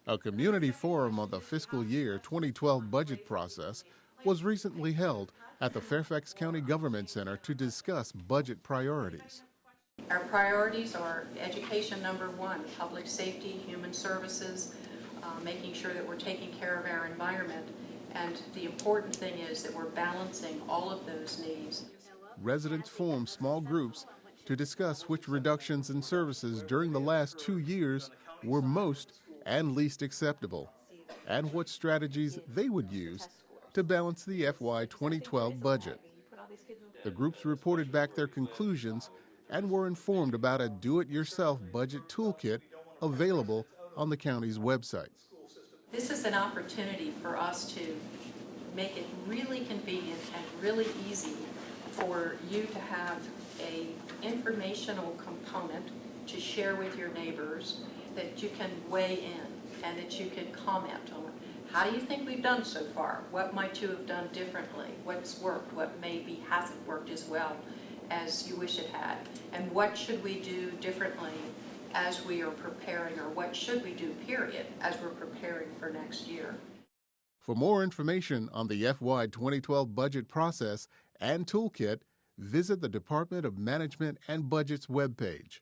A community forum on the fiscal year 2012 budget process was recently held at the Fairfax County Government Center to discuss budget priorities. Our priorities are education number one, public safety, human services, making sure that we're taking care of our environment. And the important thing is that we're balancing all of those needs. Residents formed small groups to discuss which reductions in services during the last 2 years were most and least acceptable, and what strategies they would use to balance the FY 2012 budget. The groups reported back their conclusions and were informed about a do-it-yourself budget toolkit available on the county's website. This is an opportunity for us to make it really convenient and really easy for you to have an informational component to share with your neighbors that you can weigh in and that you can comment on. How do you think we've done so far? What might you have done differently? What's worked? What maybe hasn't worked as well as you wish it had? And what should we do differently as we are preparing, or what should we do, period, as we're preparing for next year? For more information on the FY 2012 budget process and toolkit, visit the Department of Management and Budget's webpage.